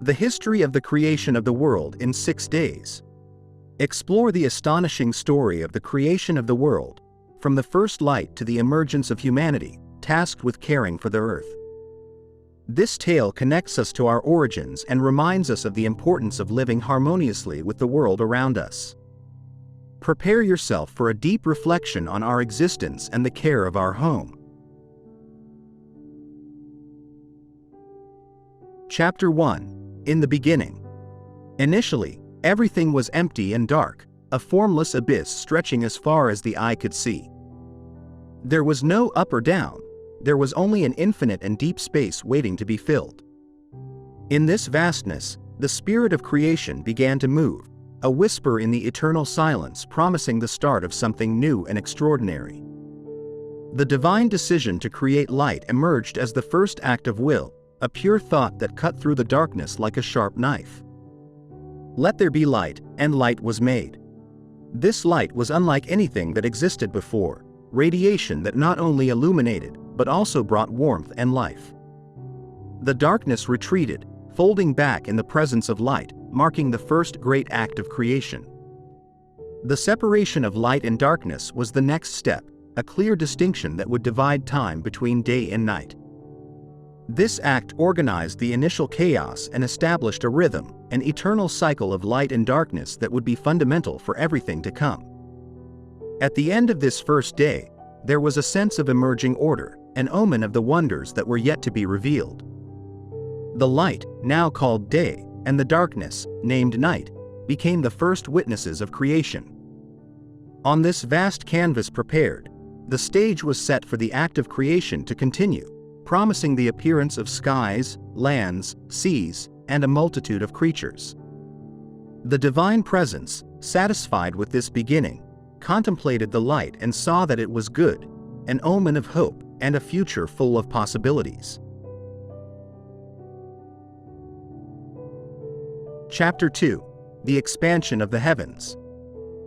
The history of the creation of the world in 6 days. Explore the astonishing story of the creation of the world, from the first light to the emergence of humanity, tasked with caring for the earth. This tale connects us to our origins and reminds us of the importance of living harmoniously with the world around us. Prepare yourself for a deep reflection on our existence and the care of our home. Chapter 1. In the beginning. Initially, everything was empty and dark, a formless abyss stretching as far as the eye could see. There was no up or down, there was only an infinite and deep space waiting to be filled. In this vastness, the spirit of creation began to move, a whisper in the eternal silence promising the start of something new and extraordinary. The divine decision to create light emerged as the first act of will, a pure thought that cut through the darkness like a sharp knife. Let there be light, and light was made. This light was unlike anything that existed before, radiation that not only illuminated, but also brought warmth and life. The darkness retreated, folding back in the presence of light, marking the first great act of creation. The separation of light and darkness was the next step, a clear distinction that would divide time between day and night. This act organized the initial chaos and established a rhythm, an eternal cycle of light and darkness that would be fundamental for everything to come. At the end of this first day, there was a sense of emerging order, an omen of the wonders that were yet to be revealed. The light, now called day, and the darkness, named night, became the first witnesses of creation. On this vast canvas prepared, the stage was set for the act of creation to continue, promising the appearance of skies, lands, seas, and a multitude of creatures. The divine presence, satisfied with this beginning, contemplated the light and saw that it was good, an omen of hope and a future full of possibilities. Chapter 2. The Expansion of the Heavens.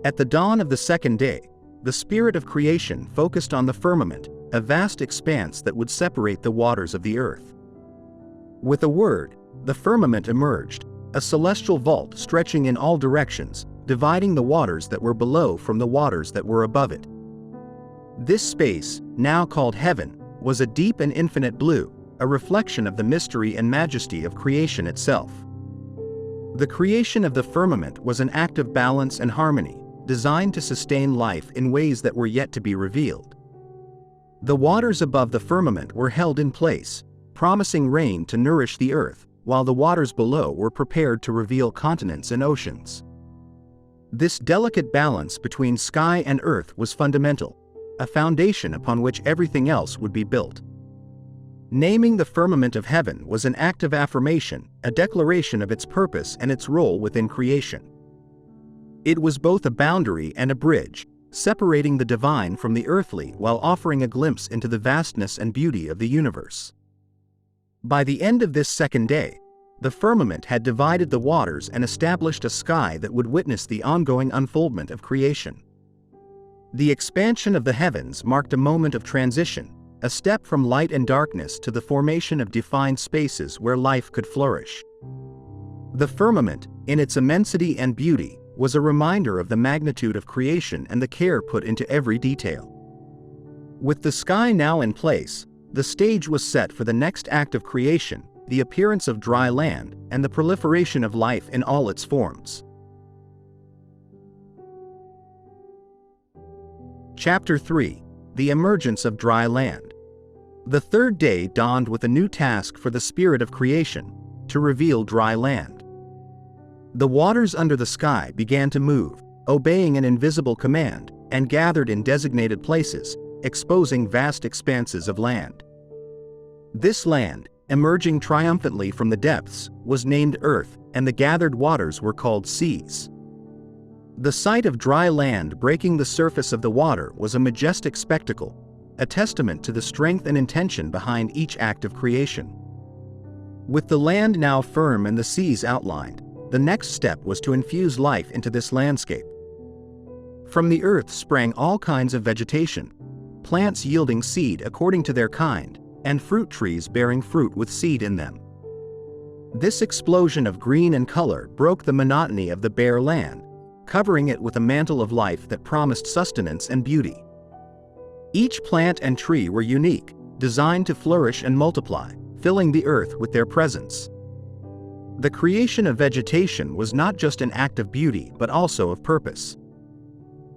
At the dawn of the second day, the spirit of creation focused on the firmament, a vast expanse that would separate the waters of the earth. With a word, the firmament emerged, a celestial vault stretching in all directions, dividing the waters that were below from the waters that were above it. This space, now called heaven, was a deep and infinite blue, a reflection of the mystery and majesty of creation itself. The creation of the firmament was an act of balance and harmony, designed to sustain life in ways that were yet to be revealed. The waters above the firmament were held in place, promising rain to nourish the earth, while the waters below were prepared to reveal continents and oceans. This delicate balance between sky and earth was fundamental, a foundation upon which everything else would be built. Naming the firmament of heaven was an act of affirmation, a declaration of its purpose and its role within creation. It was both a boundary and a bridge, separating the divine from the earthly while offering a glimpse into the vastness and beauty of the universe. By the end of this second day, the firmament had divided the waters and established a sky that would witness the ongoing unfoldment of creation. The expansion of the heavens marked a moment of transition, a step from light and darkness to the formation of defined spaces where life could flourish. The firmament, in its immensity and beauty, was a reminder of the magnitude of creation and the care put into every detail. With the sky now in place, the stage was set for the next act of creation, the appearance of dry land, and the proliferation of life in all its forms. Chapter 3. The Emergence of Dry Land. The third day dawned with a new task for the spirit of creation, to reveal dry land. The waters under the sky began to move, obeying an invisible command, and gathered in designated places, exposing vast expanses of land. This land, emerging triumphantly from the depths, was named Earth, and the gathered waters were called seas. The sight of dry land breaking the surface of the water was a majestic spectacle, a testament to the strength and intention behind each act of creation. With the land now firm and the seas outlined, the next step was to infuse life into this landscape. From the earth sprang all kinds of vegetation, plants yielding seed according to their kind, and fruit trees bearing fruit with seed in them. This explosion of green and color broke the monotony of the bare land, covering it with a mantle of life that promised sustenance and beauty. Each plant and tree were unique, designed to flourish and multiply, filling the earth with their presence. The creation of vegetation was not just an act of beauty but also of purpose.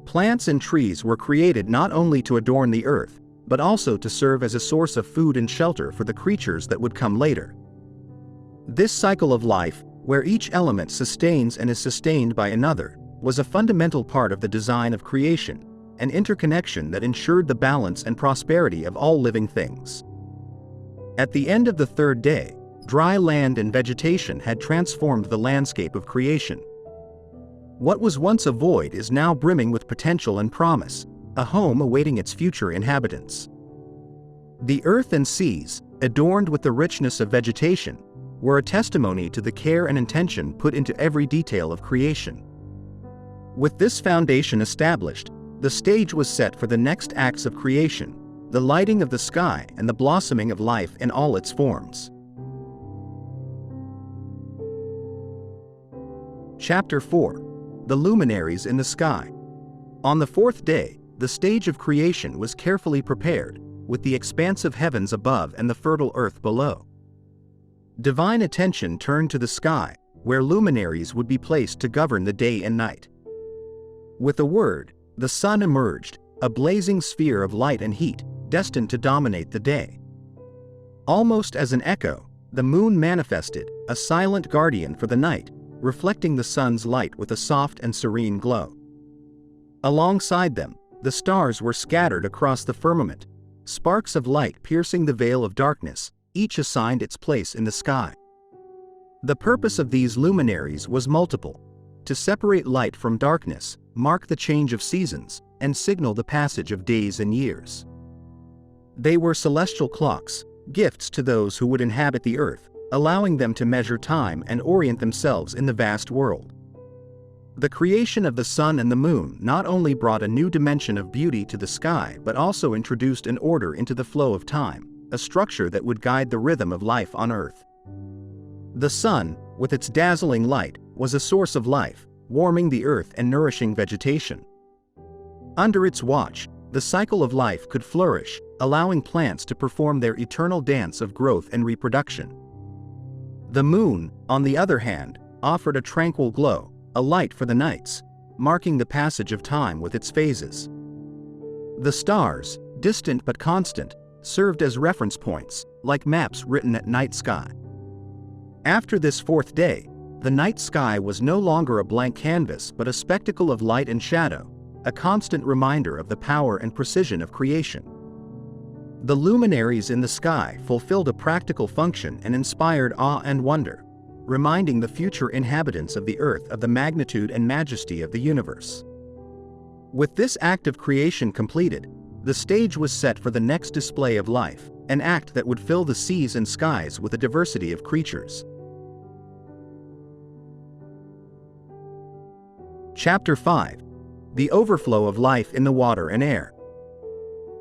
Plants and trees were created not only to adorn the earth, but also to serve as a source of food and shelter for the creatures that would come later. This cycle of life, where each element sustains and is sustained by another, was a fundamental part of the design of creation, an interconnection that ensured the balance and prosperity of all living things. At the end of the third day, dry land and vegetation had transformed the landscape of creation. What was once a void is now brimming with potential and promise, a home awaiting its future inhabitants. The earth and seas, adorned with the richness of vegetation, were a testimony to the care and intention put into every detail of creation. With this foundation established, the stage was set for the next acts of creation, the lighting of the sky and the blossoming of life in all its forms. Chapter 4. The Luminaries in the Sky. On the fourth day, the stage of creation was carefully prepared, with the expansive heavens above and the fertile earth below. Divine attention turned to the sky, where luminaries would be placed to govern the day and night. With a word, the sun emerged, a blazing sphere of light and heat, destined to dominate the day. Almost as an echo, the moon manifested, a silent guardian for the night, reflecting the sun's light with a soft and serene glow. Alongside them, the stars were scattered across the firmament, sparks of light piercing the veil of darkness, each assigned its place in the sky. The purpose of these luminaries was multiple: to separate light from darkness, mark the change of seasons, and signal the passage of days and years. They were celestial clocks, gifts to those who would inhabit the earth, allowing them to measure time and orient themselves in the vast world. The creation of the sun and the moon not only brought a new dimension of beauty to the sky but also introduced an order into the flow of time, a structure that would guide the rhythm of life on earth. The sun, with its dazzling light, was a source of life, warming the earth and nourishing vegetation. Under its watch, the cycle of life could flourish, allowing plants to perform their eternal dance of growth and reproduction. The moon, on the other hand, offered a tranquil glow, a light for the nights, marking the passage of time with its phases. The stars, distant but constant, served as reference points, like maps written at night sky. After this fourth day, the night sky was no longer a blank canvas but a spectacle of light and shadow, a constant reminder of the power and precision of creation. The luminaries in the sky fulfilled a practical function and inspired awe and wonder, reminding the future inhabitants of the earth of the magnitude and majesty of the universe. With this act of creation completed, the stage was set for the next display of life, an act that would fill the seas and skies with a diversity of creatures. Chapter 5. The Overflow of Life in the Water and Air.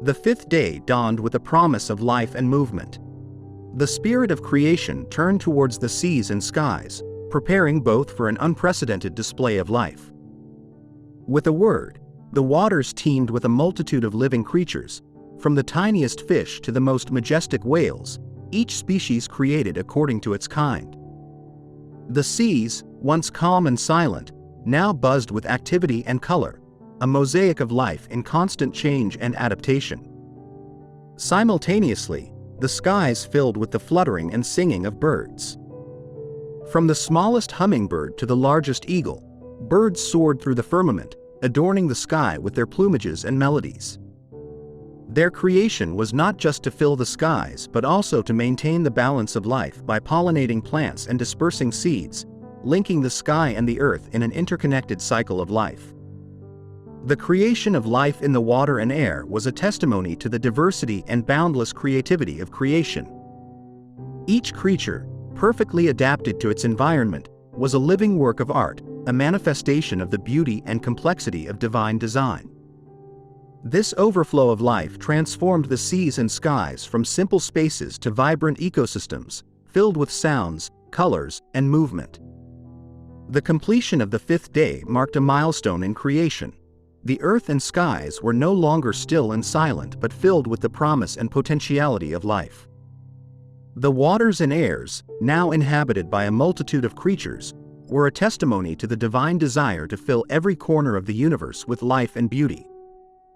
The fifth day dawned with a promise of life and movement. The spirit of creation turned towards the seas and skies, preparing both for an unprecedented display of life. With a word, the waters teemed with a multitude of living creatures, from the tiniest fish to the most majestic whales, each species created according to its kind. The seas, once calm and silent, now buzzed with activity and color, a mosaic of life in constant change and adaptation. Simultaneously, the skies filled with the fluttering and singing of birds. From the smallest hummingbird to the largest eagle, birds soared through the firmament, adorning the sky with their plumages and melodies. Their creation was not just to fill the skies but also to maintain the balance of life by pollinating plants and dispersing seeds, linking the sky and the earth in an interconnected cycle of life. The creation of life in the water and air was a testimony to the diversity and boundless creativity of creation. Each creature, perfectly adapted to its environment, was a living work of art, a manifestation of the beauty and complexity of divine design. This overflow of life transformed the seas and skies from simple spaces to vibrant ecosystems, filled with sounds, colors, and movement. The completion of the fifth day marked a milestone in creation. The earth and skies were no longer still and silent but filled with the promise and potentiality of life. The waters and airs, now inhabited by a multitude of creatures, were a testimony to the divine desire to fill every corner of the universe with life and beauty.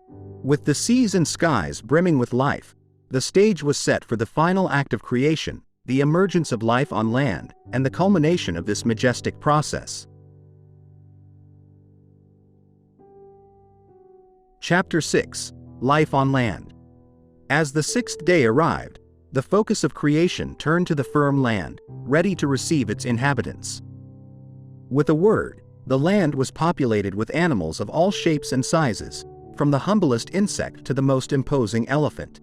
With the seas and skies brimming with life, the stage was set for the final act of creation, the emergence of life on land, and the culmination of this majestic process. Chapter 6: Life on Land. As the sixth day arrived, the focus of creation turned to the firm land, ready to receive its inhabitants. With a word, the land was populated with animals of all shapes and sizes, from the humblest insect to the most imposing elephant.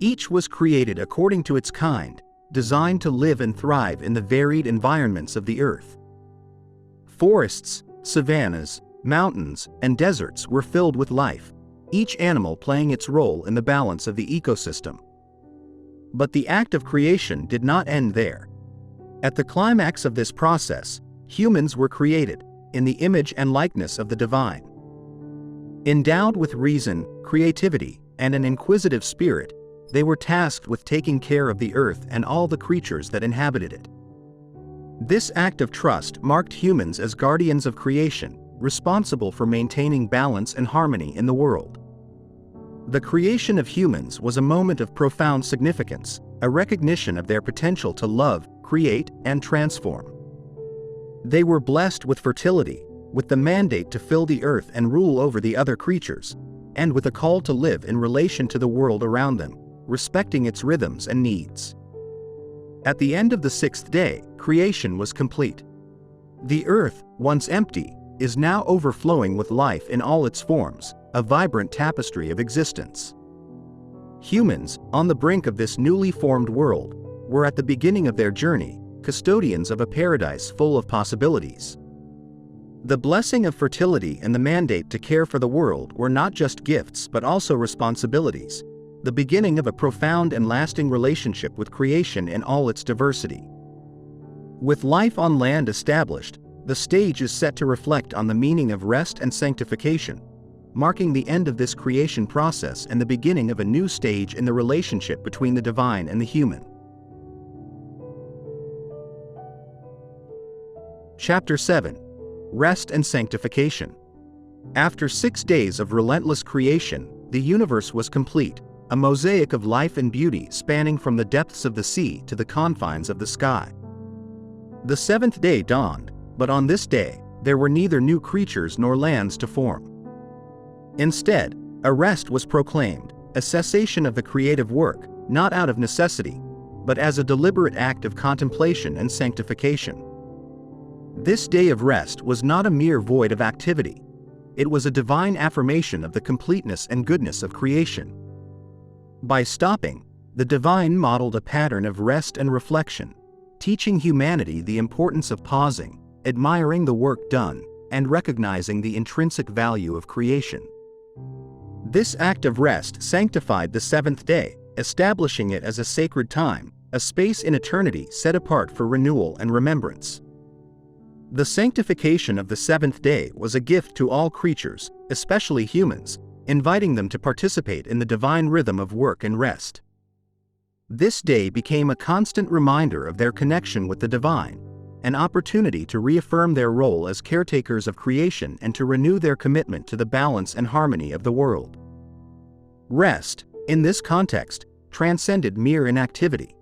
Each was created according to its kind, designed to live and thrive in the varied environments of the earth. Forests, savannas, mountains, and deserts were filled with life, each animal playing its role in the balance of the ecosystem. But the act of creation did not end there. At the climax of this process, humans were created, in the image and likeness of the divine. Endowed with reason, creativity, and an inquisitive spirit, they were tasked with taking care of the earth and all the creatures that inhabited it. This act of trust marked humans as guardians of creation, responsible for maintaining balance and harmony in the world. The creation of humans was a moment of profound significance, a recognition of their potential to love, create, and transform. They were blessed with fertility, with the mandate to fill the earth and rule over the other creatures, and with a call to live in relation to the world around them, respecting its rhythms and needs. At the end of the sixth day, creation was complete. The earth, once empty, is now overflowing with life in all its forms, a vibrant tapestry of existence. Humans, on the brink of this newly formed world, were at the beginning of their journey, custodians of a paradise full of possibilities. The blessing of fertility and the mandate to care for the world were not just gifts but also responsibilities, the beginning of a profound and lasting relationship with creation in all its diversity. With life on land established, the stage is set to reflect on the meaning of rest and sanctification, marking the end of this creation process and the beginning of a new stage in the relationship between the divine and the human. Chapter 7: Rest and Sanctification. After 6 days of relentless creation, the universe was complete, a mosaic of life and beauty spanning from the depths of the sea to the confines of the sky. The seventh day dawned, but on this day, there were neither new creatures nor lands to form. Instead, a rest was proclaimed, a cessation of the creative work, not out of necessity, but as a deliberate act of contemplation and sanctification. This day of rest was not a mere void of activity. It was a divine affirmation of the completeness and goodness of creation. By stopping, the divine modeled a pattern of rest and reflection, teaching humanity the importance of pausing, admiring the work done, and recognizing the intrinsic value of creation. This act of rest sanctified the seventh day, establishing it as a sacred time, a space in eternity set apart for renewal and remembrance. The sanctification of the seventh day was a gift to all creatures, especially humans, inviting them to participate in the divine rhythm of work and rest. This day became a constant reminder of their connection with the divine, an opportunity to reaffirm their role as caretakers of creation and to renew their commitment to the balance and harmony of the world. Rest, in this context, transcended mere inactivity.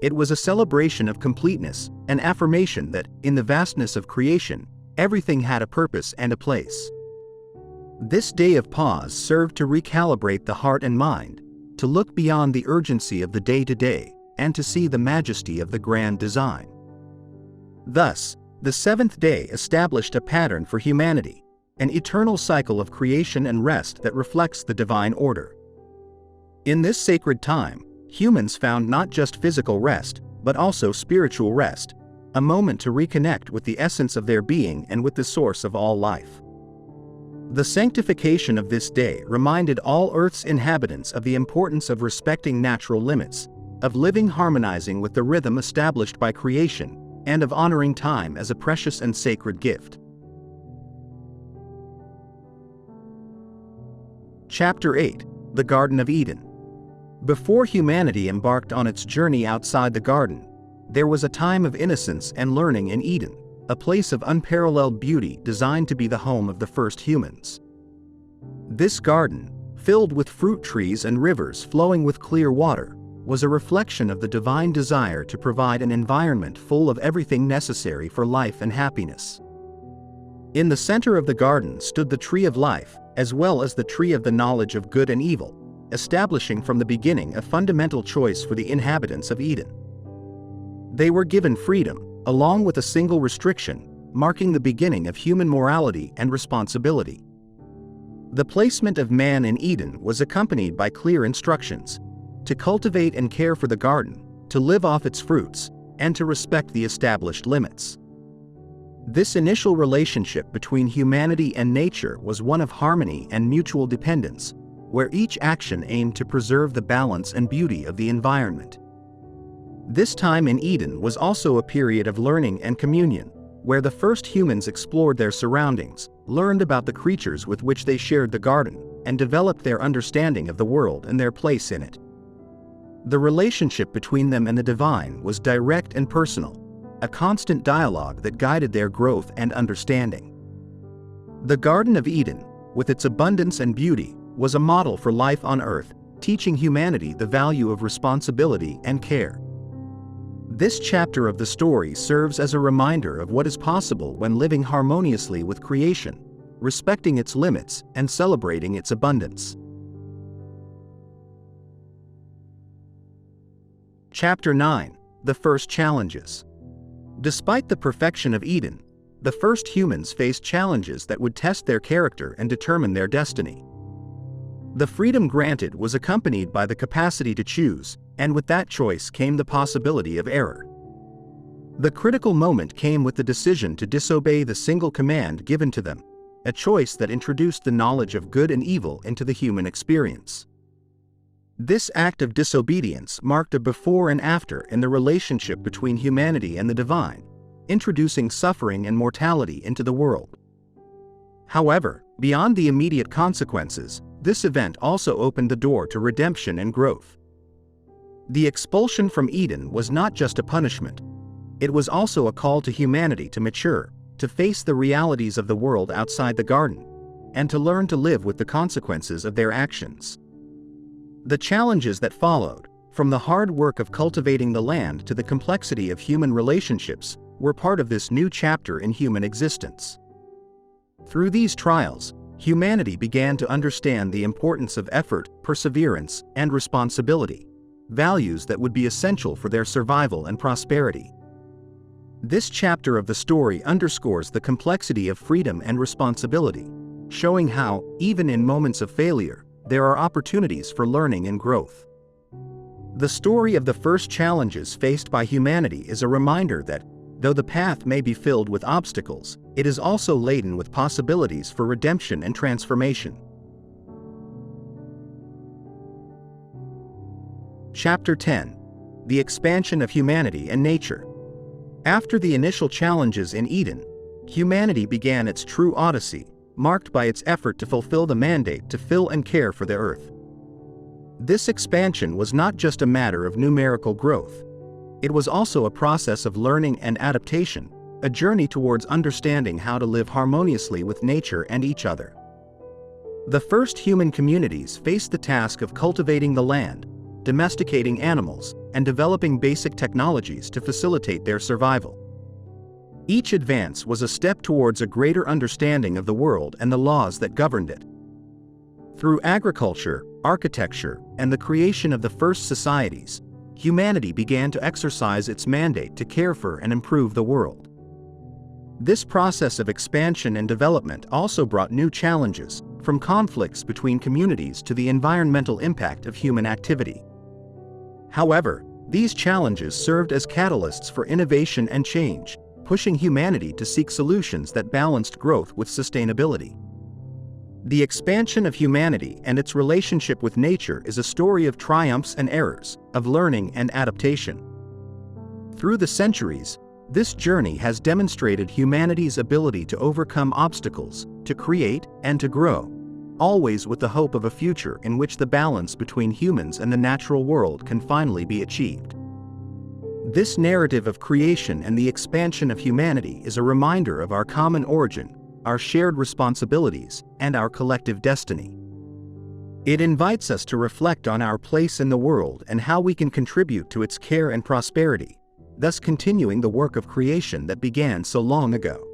It was a celebration of completeness, an affirmation that, in the vastness of creation, everything had a purpose and a place. This day of pause served to recalibrate the heart and mind, to look beyond the urgency of the day-to-day, and to see the majesty of the grand design. Thus, the seventh day established a pattern for humanity, an eternal cycle of creation and rest that reflects the divine order. In this sacred time, humans found not just physical rest, but also spiritual rest, a moment to reconnect with the essence of their being and with the source of all life. The sanctification of this day reminded all Earth's inhabitants of the importance of respecting natural limits, of living harmonizing with the rhythm established by creation, and of honoring time as a precious and sacred gift. Chapter 8: The Garden of Eden. Before humanity embarked on its journey outside the garden, there was a time of innocence and learning in Eden, a place of unparalleled beauty designed to be the home of the first humans. This garden, filled with fruit trees and rivers flowing with clear water, was a reflection of the divine desire to provide an environment full of everything necessary for life and happiness. In the center of the garden stood the tree of life, as well as the tree of the knowledge of good and evil, establishing from the beginning a fundamental choice for the inhabitants of Eden. They were given freedom, along with a single restriction, marking the beginning of human morality and responsibility. The placement of man in Eden was accompanied by clear instructions: to cultivate and care for the garden, to live off its fruits, and to respect the established limits. This initial relationship between humanity and nature was one of harmony and mutual dependence, where each action aimed to preserve the balance and beauty of the environment. This time in Eden was also a period of learning and communion, where the first humans explored their surroundings, learned about the creatures with which they shared the garden, and developed their understanding of the world and their place in it. The relationship between them and the divine was direct and personal, a constant dialogue that guided their growth and understanding. The Garden of Eden, with its abundance and beauty, was a model for life on earth, teaching humanity the value of responsibility and care. This chapter of the story serves as a reminder of what is possible when living harmoniously with creation, respecting its limits, and celebrating its abundance. Chapter 9: The First Challenges. Despite the perfection of Eden, the first humans faced challenges that would test their character and determine their destiny. The freedom granted was accompanied by the capacity to choose, and with that choice came the possibility of error. The critical moment came with the decision to disobey the single command given to them, a choice that introduced the knowledge of good and evil into the human experience. This act of disobedience marked a before and after in the relationship between humanity and the divine, introducing suffering and mortality into the world. However, beyond the immediate consequences, this event also opened the door to redemption and growth. The expulsion from Eden was not just a punishment. It was also a call to humanity to mature, to face the realities of the world outside the garden, and to learn to live with the consequences of their actions. The challenges that followed, from the hard work of cultivating the land to the complexity of human relationships, were part of this new chapter in human existence. Through these trials, humanity began to understand the importance of effort, perseverance, and responsibility, values that would be essential for their survival and prosperity. This chapter of the story underscores the complexity of freedom and responsibility, showing how, even in moments of failure, there are opportunities for learning and growth. The story of the first challenges faced by humanity is a reminder that, though the path may be filled with obstacles, it is also laden with possibilities for redemption and transformation. Chapter 10: The Expansion of Humanity and Nature. After the initial challenges in Eden, humanity began its true odyssey, marked by its effort to fulfill the mandate to fill and care for the earth. This expansion was not just a matter of numerical growth. It was also a process of learning and adaptation, a journey towards understanding how to live harmoniously with nature and each other. The first human communities faced the task of cultivating the land, domesticating animals, and developing basic technologies to facilitate their survival. Each advance was a step towards a greater understanding of the world and the laws that governed it. Through agriculture, architecture, and the creation of the first societies, humanity began to exercise its mandate to care for and improve the world. This process of expansion and development also brought new challenges, from conflicts between communities to the environmental impact of human activity. However, these challenges served as catalysts for innovation and change, pushing humanity to seek solutions that balanced growth with sustainability. The expansion of humanity and its relationship with nature is a story of triumphs and errors, of learning and adaptation. Through the centuries, this journey has demonstrated humanity's ability to overcome obstacles, to create, and to grow, always with the hope of a future in which the balance between humans and the natural world can finally be achieved. This narrative of creation and the expansion of humanity is a reminder of our common origin, our shared responsibilities, and our collective destiny. It invites us to reflect on our place in the world and how we can contribute to its care and prosperity, thus continuing the work of creation that began so long ago.